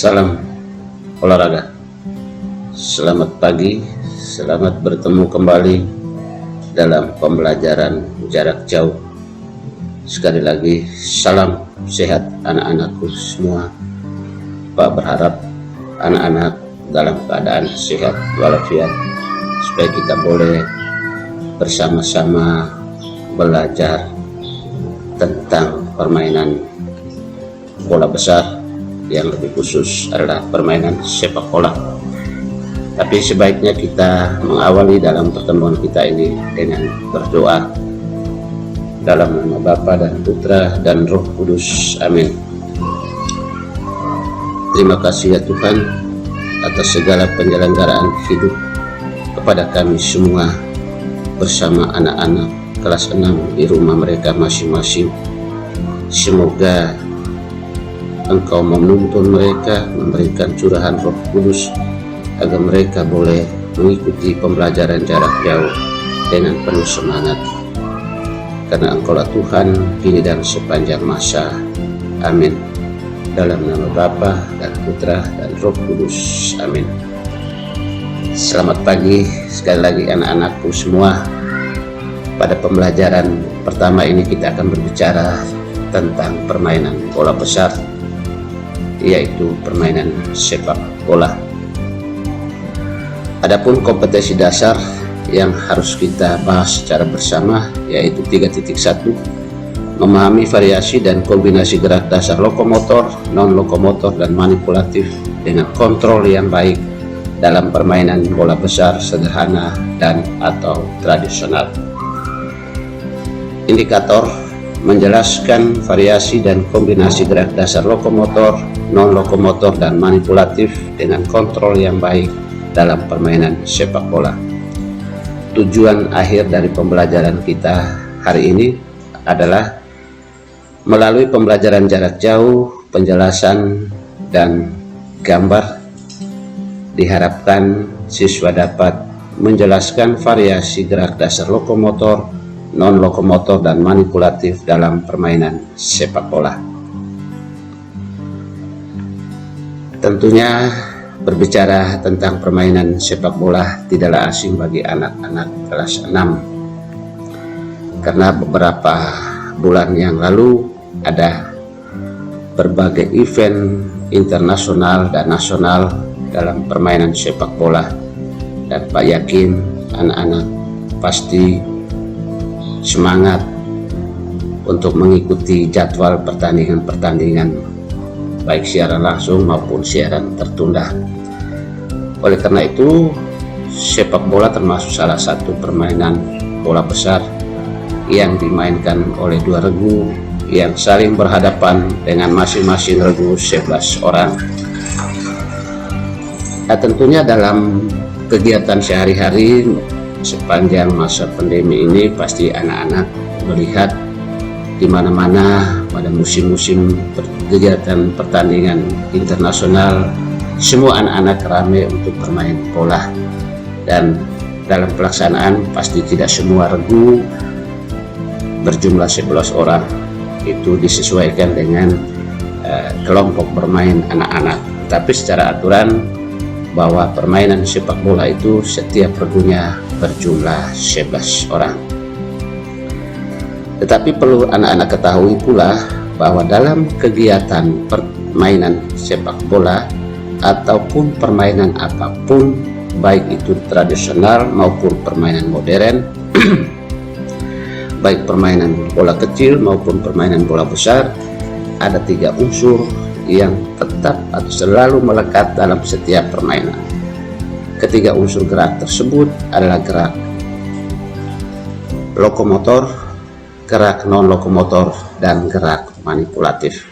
Salam olahraga. Selamat pagi, selamat bertemu kembali dalam pembelajaran jarak jauh. Sekali lagi, salam sehat anak-anakku semua. Pak berharap anak-anak dalam keadaan sehat walafiat, supaya kita boleh bersama-sama belajar tentang permainan bola besar, yang lebih khusus adalah permainan sepak bola. Tapi sebaiknya kita mengawali dalam pertemuan kita ini dengan berdoa. Dalam nama Bapa dan Putra dan Roh Kudus, amin. Terima kasih ya Tuhan atas segala penyelenggaraan hidup kepada kami semua bersama anak-anak kelas 6 di rumah mereka masing-masing. Semoga Engkau menuntun mereka, memberikan curahan Roh Kudus agar mereka boleh mengikuti pembelajaran jarak jauh dengan penuh semangat. Karena Engkaulah Tuhan kini dan sepanjang masa. Amin. Dalam nama Bapa dan Putra dan Roh Kudus. Amin. Selamat pagi sekali lagi anak-anakku semua. Pada pembelajaran pertama ini kita akan berbicara tentang permainan bola besar, yaitu permainan sepak bola. Adapun kompetensi dasar yang harus kita bahas secara bersama yaitu 3.1, memahami variasi dan kombinasi gerak dasar lokomotor, non-lokomotor, dan manipulatif dengan kontrol yang baik dalam permainan bola besar sederhana dan atau tradisional. Indikator menjelaskan variasi dan kombinasi gerak dasar lokomotor, non-lokomotor, dan manipulatif dengan kontrol yang baik dalam permainan sepak bola. Tujuan akhir dari pembelajaran kita hari ini adalah melalui pembelajaran jarak jauh, penjelasan, dan gambar, diharapkan siswa dapat menjelaskan variasi gerak dasar lokomotor, non-lokomotor, dan manipulatif dalam permainan sepak bola. Tentunya berbicara tentang permainan sepak bola tidaklah asing bagi anak-anak kelas 6, karena beberapa bulan yang lalu ada berbagai event internasional dan nasional dalam permainan sepak bola, dan Pak yakin anak-anak pasti semangat untuk mengikuti jadwal pertandingan-pertandingan baik siaran langsung maupun siaran tertunda. Oleh karena itu, sepak bola termasuk salah satu permainan bola besar yang dimainkan oleh dua regu yang saling berhadapan dengan masing-masing regu 11 orang. Nah, tentunya dalam kegiatan sehari-hari sepanjang masa pandemi ini pasti anak-anak melihat di mana-mana pada musim-musim kegiatan pertandingan internasional, semua anak-anak ramai untuk bermain bola, dan dalam pelaksanaan pasti tidak semua regu berjumlah 11 orang, itu disesuaikan dengan kelompok bermain anak-anak. Tapi secara aturan bahwa permainan sepak bola itu setiap regunya berjumlah 11 orang. Tetapi perlu anak-anak ketahui pula bahwa dalam kegiatan permainan sepak bola ataupun permainan apapun, baik itu tradisional maupun permainan modern, baik permainan bola kecil maupun permainan bola besar, ada 3 unsur yang tetap atau selalu melekat dalam setiap permainan. Ketiga unsur gerak tersebut adalah gerak lokomotor, gerak non-lokomotor, dan gerak manipulatif.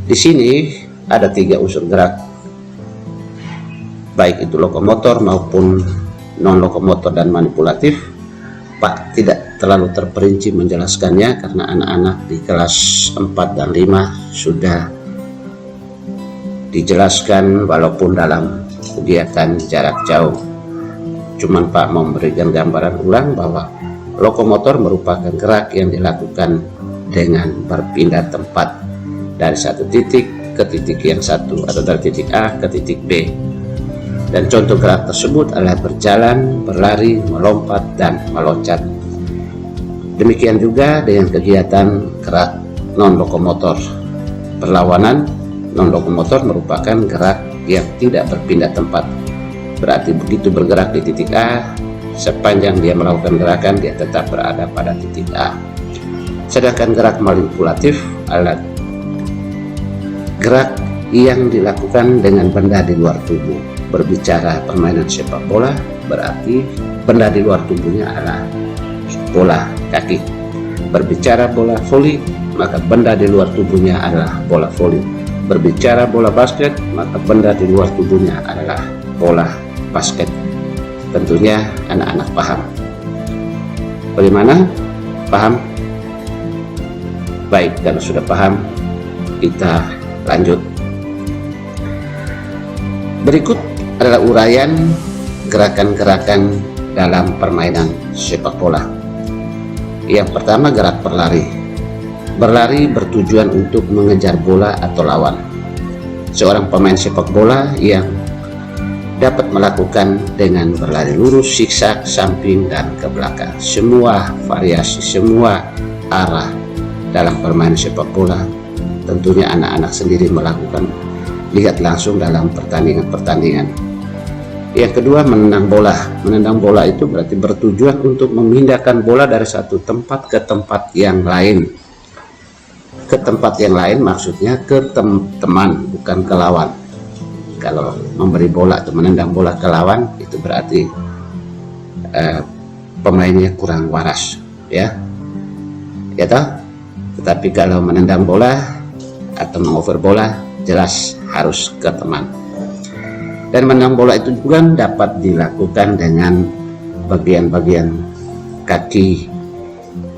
Di sini ada 3 unsur gerak, baik itu lokomotor maupun non-lokomotor dan manipulatif. Pak tidak terlalu terperinci menjelaskannya karena anak-anak di kelas 4 dan 5 sudah dijelaskan walaupun dalam kegiatan jarak jauh. Cuman Pak mau memberikan gambaran ulang bahwa lokomotor merupakan gerak yang dilakukan dengan berpindah tempat dari satu titik ke titik yang satu atau dari titik A ke titik B. Dan contoh gerak tersebut adalah berjalan, berlari, melompat, dan meloncat. Demikian juga dengan kegiatan gerak non-lokomotor. Perlawanan non-lokomotor merupakan gerak yang tidak berpindah tempat. Berarti begitu bergerak di titik A, sepanjang dia melakukan gerakan, dia tetap berada pada titik A. Sedangkan gerak manipulatif adalah gerak yang dilakukan dengan benda di luar tubuh. Berbicara permainan sepak bola, berarti benda di luar tubuhnya adalah bola kaki. Berbicara bola voli, maka benda di luar tubuhnya adalah bola voli. Berbicara bola basket, maka benda di luar tubuhnya adalah bola basket. Tentunya anak-anak paham. Bagaimana? Paham? Baik, kalau sudah paham, kita lanjut. Berikut adalah uraian gerakan-gerakan dalam permainan sepak bola. Yang pertama, gerak berlari. Berlari bertujuan untuk mengejar bola atau lawan. Seorang pemain sepak bola yang dapat melakukan dengan berlari lurus, zigzag, samping, dan ke belakang. Semua variasi, semua arah dalam permainan sepak bola tentunya anak-anak sendiri melakukan, lihat langsung dalam pertandingan-pertandingan. Yang kedua, menendang bola. Menendang bola itu berarti bertujuan untuk memindahkan bola dari satu tempat ke tempat yang lain. Ke tempat yang lain maksudnya ke teman, bukan ke lawan. Kalau memberi bola atau menendang bola ke lawan, itu berarti pemainnya kurang waras, ya. Ya toh? Tetapi kalau menendang bola atau mengover bola, jelas harus ke teman. Dan menendang bola itu juga dapat dilakukan dengan bagian-bagian kaki,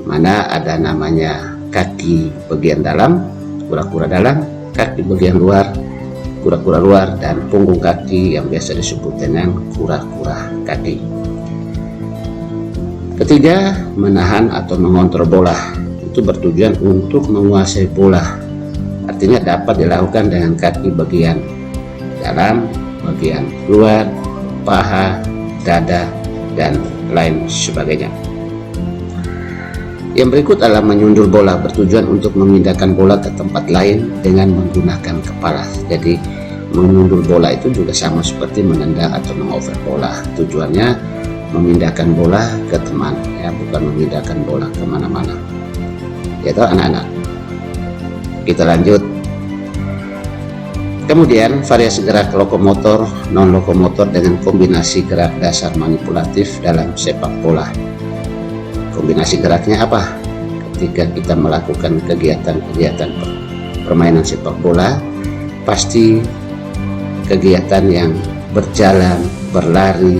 mana ada namanya kaki bagian dalam, kura-kura dalam, kaki bagian luar, kura-kura luar, dan punggung kaki yang biasa disebut dengan kura-kura kaki. Ketiga, menahan atau mengontrol bola. Itu bertujuan untuk menguasai bola. Artinya dapat dilakukan dengan kaki bagian dalam, bagian luar, paha, dada, dan lain sebagainya. Yang berikut adalah menyundul bola, bertujuan untuk memindahkan bola ke tempat lain dengan menggunakan kepala. Jadi menyundul bola itu juga sama seperti menendang atau mengover bola. Tujuannya memindahkan bola ke teman, ya, bukan memindahkan bola kemana-mana. Ya toh anak-anak. Kita lanjut. Kemudian variasi gerak lokomotor, non-lokomotor dengan kombinasi gerak dasar manipulatif dalam sepak bola. Kombinasi geraknya apa? Ketika kita melakukan kegiatan-kegiatan permainan sepak bola, pasti kegiatan yang berjalan, berlari,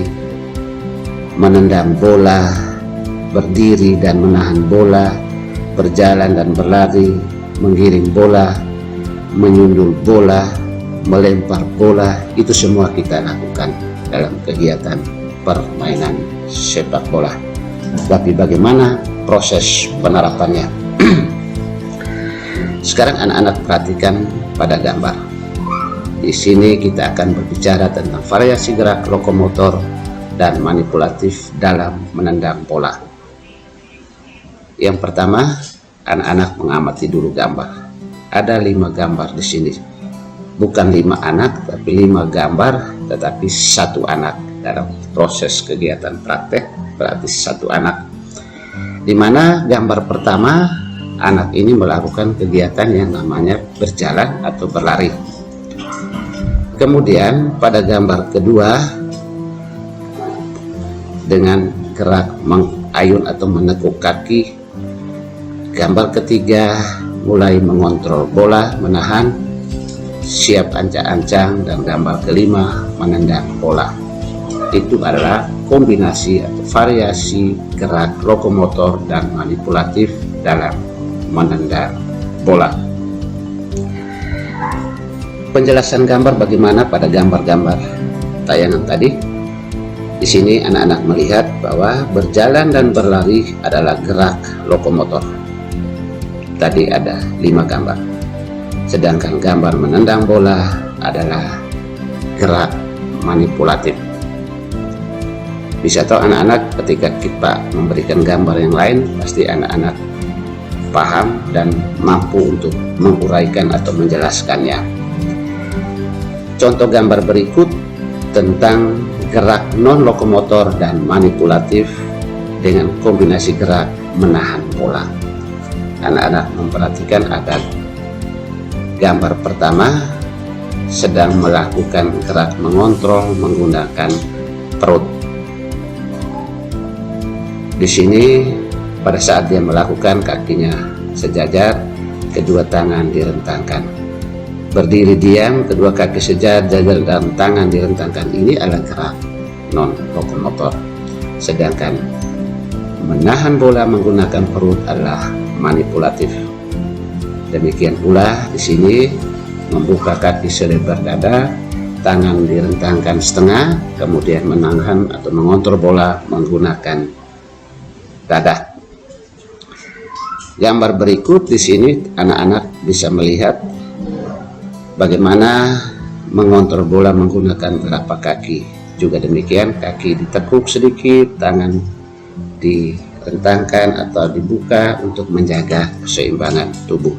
menendang bola, berdiri dan menahan bola, berjalan dan berlari, menggiring bola, menyundul bola, melempar bola, itu semua kita lakukan dalam kegiatan permainan sepak bola. Tapi bagaimana proses penerapannya? Sekarang anak-anak perhatikan pada gambar. Di sini kita akan berbicara tentang variasi gerak lokomotor dan manipulatif dalam menendang bola. Yang pertama, anak-anak mengamati dulu gambar. Ada 5 gambar di sini. Bukan 5 anak, tapi 5 gambar, tetapi 1 anak dalam proses kegiatan praktek, berarti 1 anak. Di mana gambar pertama, anak ini melakukan kegiatan yang namanya berjalan atau berlari. Kemudian pada gambar kedua, dengan gerak mengayun atau menekuk kaki. Gambar ketiga, mulai mengontrol bola, menahan, siap ancang-ancang, dan gambar kelima, menendang bola. Itu adalah kombinasi atau variasi gerak lokomotor dan manipulatif dalam menendang bola. Penjelasan gambar bagaimana pada gambar-gambar tayangan tadi. Di sini anak-anak melihat bahwa berjalan dan berlari adalah gerak lokomotor. Tadi ada 5 gambar. sedangkan gambar menendang bola adalah gerak manipulatif. Bisa tahu anak-anak ketika kita memberikan gambar yang lain, pasti anak-anak paham dan mampu untuk menguraikan atau menjelaskannya. Contoh gambar berikut tentang gerak non-lokomotor dan manipulatif dengan kombinasi gerak menahan bola. Anak-anak memperhatikan ada gambar pertama sedang melakukan gerak mengontrol menggunakan perut. Di sini pada saat dia melakukan, kakinya sejajar, kedua tangan direntangkan. Berdiri diam, kedua kaki sejajar dan tangan direntangkan. Ini adalah gerak non-lokomotor. Sedangkan menahan bola menggunakan perut adalah manipulatif. Demikian pula di sini membuka kaki selebar dada, tangan direntangkan setengah, kemudian menahan atau mengontrol bola menggunakan dada. Gambar berikut di sini anak-anak bisa melihat bagaimana mengontrol bola menggunakan telapak kaki. Juga demikian, kaki ditekuk sedikit, tangan direntangkan atau dibuka untuk menjaga keseimbangan tubuh.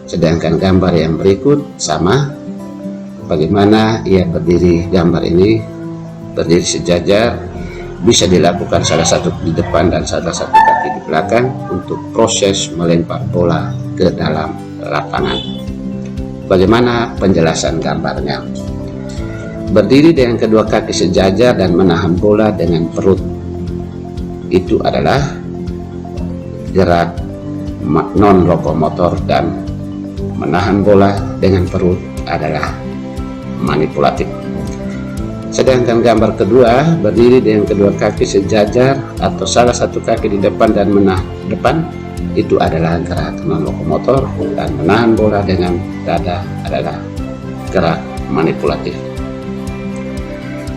Sedangkan gambar yang berikut sama, bagaimana ia berdiri. Gambar ini berdiri sejajar, bisa dilakukan salah satu di depan dan salah satu kaki di belakang untuk proses melempar bola ke dalam lapangan. Bagaimana penjelasan gambarnya? Berdiri dengan kedua kaki sejajar dan menahan bola dengan perut, itu adalah gerak non-lokomotor, dan menahan bola dengan perut adalah manipulatif. Sedangkan gambar kedua, berdiri dengan kedua kaki sejajar atau salah satu kaki di depan dan menahan depan, itu adalah gerak non-lokomotor, dan menahan bola dengan dada adalah gerak manipulatif.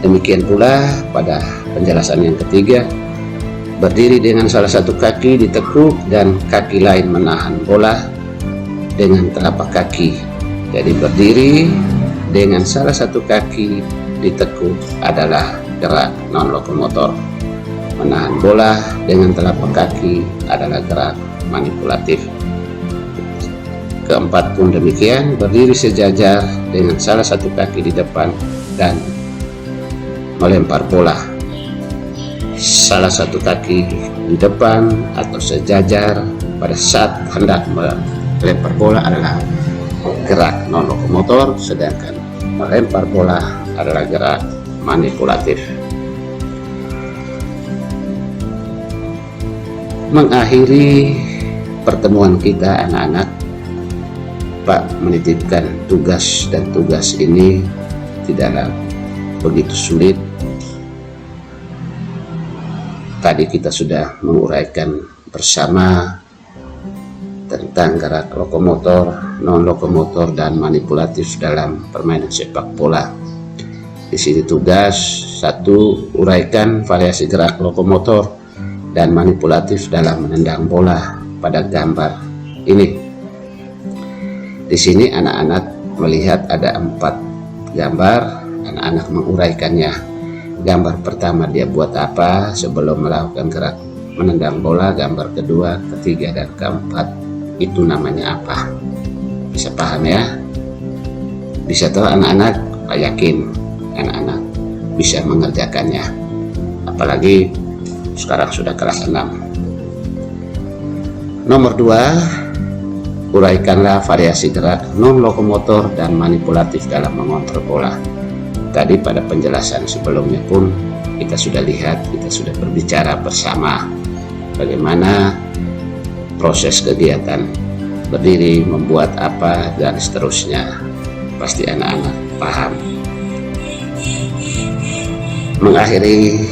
Demikian pula pada penjelasan yang ketiga, berdiri dengan salah satu kaki ditekuk dan kaki lain menahan bola dengan telapak kaki. Jadi berdiri dengan salah satu kaki ditekuk adalah gerak non-lokomotor. Menahan bola dengan telapak kaki adalah gerak manipulatif. Keempat pun demikian, berdiri sejajar dengan salah satu kaki di depan dan melempar bola. Salah satu kaki di depan atau sejajar pada saat hendak melempar bola adalah gerak non-lokomotor, sedangkan melempar bola adalah gerak manipulatif. Mengakhiri pertemuan kita anak-anak, Pak menitipkan tugas, dan tugas ini tidaklah begitu sulit. Tadi kita sudah menguraikan bersama tentang gerak lokomotor, non-lokomotor, dan manipulatif dalam permainan sepak bola. Di sini tugas 1, uraikan variasi gerak lokomotor dan manipulatif dalam menendang bola pada gambar ini. Di sini anak-anak melihat ada 4 gambar, anak-anak menguraikannya. Gambar pertama dia buat apa sebelum melakukan gerak menendang bola, gambar kedua, ketiga, dan keempat itu namanya apa. Bisa paham ya? Bisa tahu anak-anak? Pak yakin anak-anak bisa mengerjakannya, apalagi sekarang sudah kelas 6. Nomor 2, uraikanlah variasi gerak non-lokomotor dan manipulatif dalam mengontrol bola. Tadi pada penjelasan sebelumnya pun kita sudah lihat, kita sudah berbicara bersama bagaimana proses kegiatan berdiri, membuat apa, dan seterusnya. Pasti anak-anak paham. Mengakhiri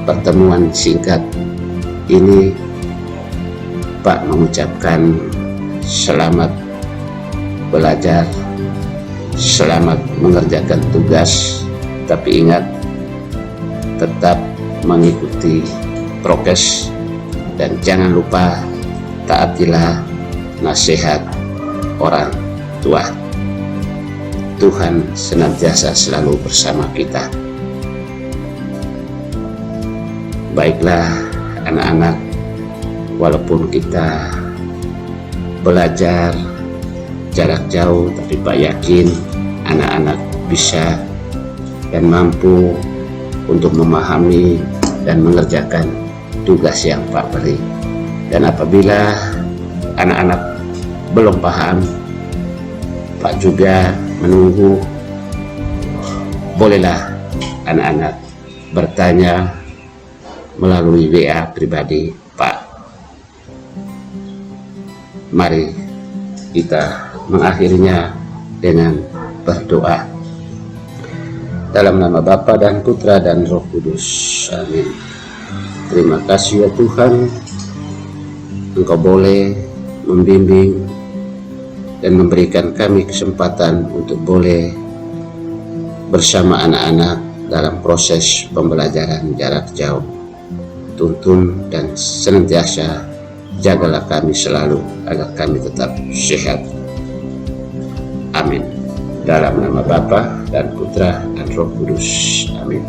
pertemuan singkat ini, Pak mengucapkan selamat belajar, selamat mengerjakan tugas, tapi ingat tetap mengikuti prokes dan jangan lupa taatilah nasihat orang tua. Tuhan senantiasa selalu bersama kita. Baiklah anak-anak, walaupun kita belajar jarak jauh, tapi Pak yakin anak-anak bisa dan mampu untuk memahami dan mengerjakan tugas yang Pak beri. Dan apabila anak-anak belum paham, Pak juga menunggu. Bolehlah anak-anak bertanya melalui WA pribadi Pak. Mari kita mengakhirinya dengan berdoa. Dalam nama Bapa dan Putra dan Roh Kudus. Amin. Terima kasih ya Tuhan, Engkau boleh membimbing dan memberikan kami kesempatan untuk boleh bersama anak-anak dalam proses pembelajaran jarak jauh. Tuntun dan senantiasa jagalah kami selalu agar kami tetap sehat. Amin. Dalam nama Bapa dan Putra dan Roh Kudus. Amin.